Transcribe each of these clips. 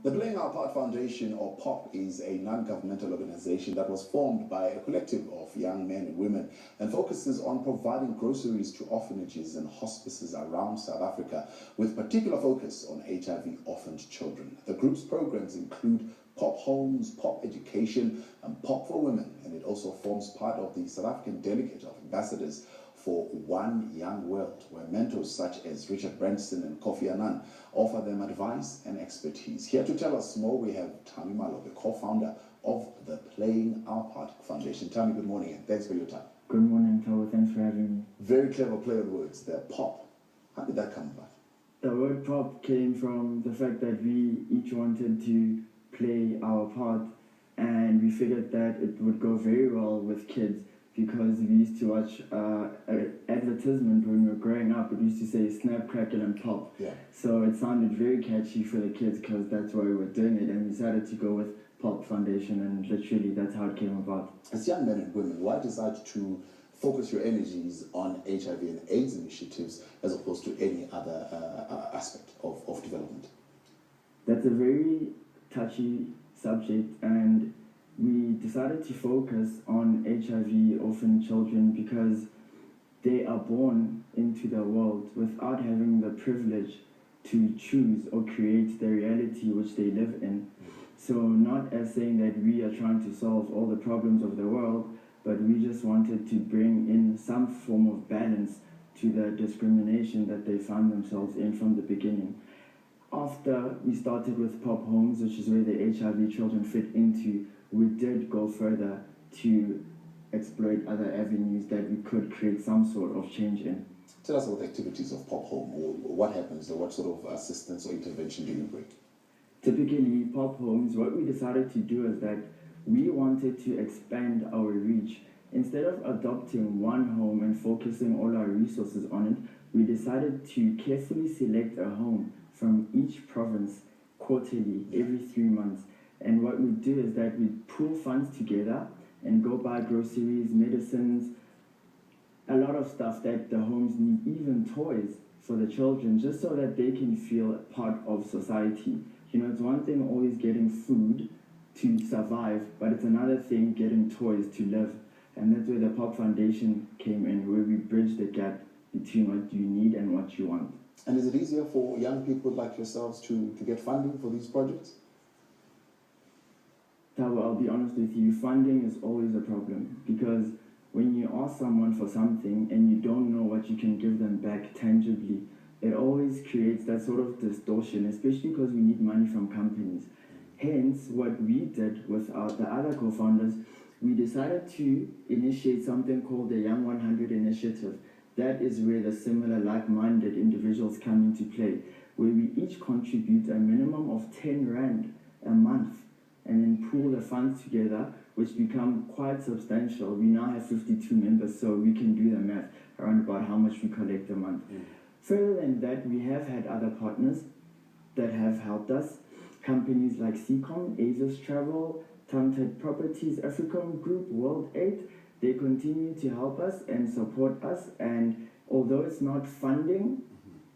The Playing Our Part Foundation, or POP, is a non-governmental organization that was formed by a collective of young men and women and focuses on providing groceries to orphanages and hospices around South Africa, with particular focus on HIV-orphaned children. The group's programs include POP Homes, POP Education, and POP for Women, and it also forms part of the South African Delegate of Ambassadors for One Young World, where mentors such as Richard Branson and Kofi Annan offer them advice and expertise. Here to tell us more, we have Tami Malope, co-founder of the Playing Our Part Foundation. Tami, good morning and thanks for your time. Good morning, Tawo. Thanks for having me. Very clever play on words there. POP. How did that come about? The word pop came from the fact that we each wanted to play our part, and we figured that it would go very well with kids because we used to watch an advertisement when we were growing up. It used to say snap, crackle and pop. Yeah. So it sounded very catchy for the kids because that's why we were doing it, and we decided to go with POP Foundation, and literally that's how it came about. As young men and women, why decide to focus your energies on HIV and AIDS initiatives as opposed to any other aspect of development? That's a very touchy subject, and we decided to focus on HIV orphan children because they are born into the world without having the privilege to choose or create the reality which they live in. So not as saying that we are trying to solve all the problems of the world, but we just wanted to bring in some form of balance to the discrimination that they found themselves in from the beginning. After we started with POP Homes, which is where the HIV children fit into, we did go further to exploit other avenues that we could create some sort of change in. Tell us about the activities of POP Home. What happens, or what sort of assistance or intervention do you bring? Typically, POP Homes, what we decided to do is that we wanted to expand our reach. Instead of adopting one home and focusing all our resources on it, we decided to carefully select a home from each province quarterly, every 3 months. And what we do is that we pool funds together and go buy groceries, medicines, a lot of stuff that the homes need, even toys for the children, just so that they can feel part of society. You know, it's one thing always getting food to survive, but it's another thing getting toys to live. And that's where the POP Foundation came in, where we bridge the gap between what you need and what you want. And is it easier for young people like yourselves to get funding for these projects? Tawo, I'll be honest with you, funding is always a problem, because when you ask someone for something and you don't know what you can give them back tangibly, it always creates that sort of distortion, especially because we need money from companies. Hence, what we did with the other co-founders, we decided to initiate something called the Young 100 Initiative. That is where the similar like-minded individuals come into play, where we each contribute a minimum of 10 Rand a month and then pool the funds together, which become quite substantial. We now have 52 members, so we can do the math around about how much we collect a month. Further than that, we have had other partners that have helped us. Companies like Seacom, Asus Travel, Tamted Properties, African Group, World 8, they continue to help us and support us. And although it's not funding,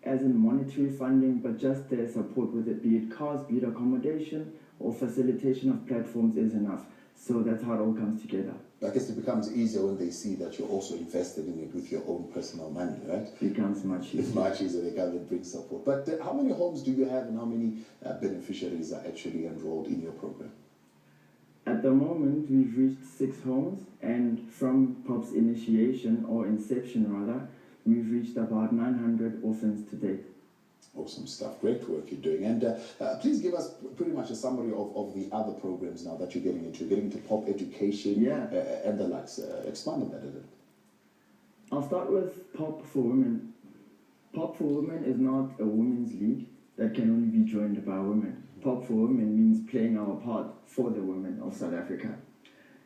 as in monetary funding, but just their support with it, be it cars, be it accommodation, or facilitation of platforms is enough. So that's how it all comes together. I guess it becomes easier when they see that you're also invested in it with your own personal money, right? It becomes much easier. It's much easier, they come and bring support. But how many homes do you have and how many beneficiaries are actually enrolled in your program? At the moment, we've reached 6 homes, and from POP's initiation, or inception rather, we've reached about 900 orphans to date. Awesome stuff. Great work you're doing. And please give us pretty much a summary of the other programs now that you're getting into. Getting into POP Education and the likes. Expand on that a little. I'll start with POP for Women. POP for Women is not a women's league that can only be joined by women. POP for Women means playing our part for the women of South Africa.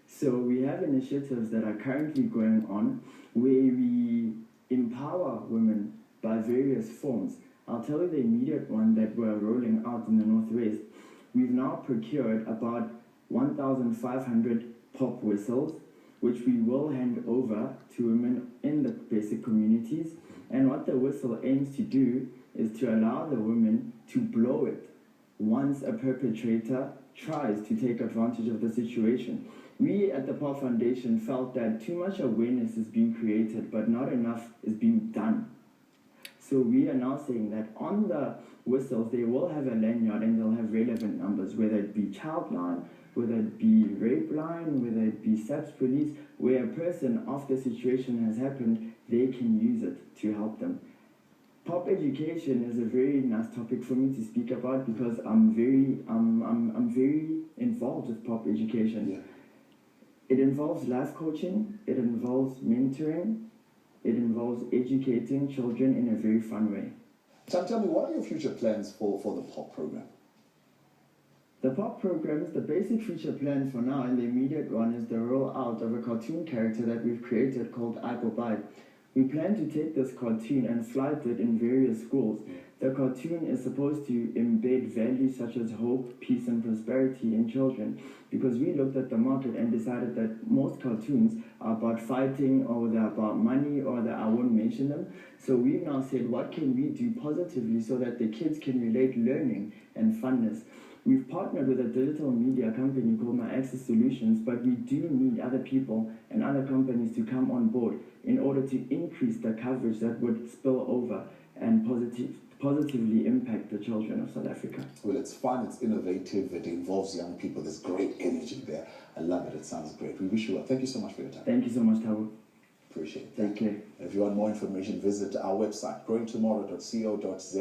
So we have initiatives that are currently going on where we empower women by various forms. I'll tell you the immediate one that we're rolling out in the Northwest. We've now procured about 1,500 POP whistles, which we will hand over to women in the basic communities. And what the whistle aims to do is to allow the women to blow it once a perpetrator tries to take advantage of the situation. We at the POP Foundation felt that too much awareness is being created, but not enough is being done. So we are now saying that on the whistles, they will have a lanyard and they'll have relevant numbers, whether it be child line, whether it be rape line, whether it be SAPS police, where a person after a situation has happened, they can use it to help them. Pop education is a very nice topic for me to speak about because I'm very involved with pop education. Yeah. It involves life coaching, it involves mentoring, it involves educating children in a very fun way. Tell me, what are your future plans for the POP program? The POP programs, the basic future plan for now and the immediate one is the rollout of a cartoon character that we've created called iPopai. We plan to take this cartoon and flight it in various schools. The cartoon is supposed to embed values such as hope, peace, and prosperity in children because we looked at the market and decided that most cartoons are about fighting or they're about money or that I won't mention them. So we've now said, what can we do positively so that the kids can relate learning and funness? We've partnered with a digital media company called My Access Solutions, but we do need other people and other companies to come on board in order to increase the coverage that would spill over and positively impact the children of South Africa. Well, it's fun, it's innovative, it involves young people, there's great energy there. I love it, it sounds great. We wish you well. Thank you so much for your time. Thank you so much, Tabo. Appreciate it. Take care. If you want more information, visit our website, growingtomorrow.co.za.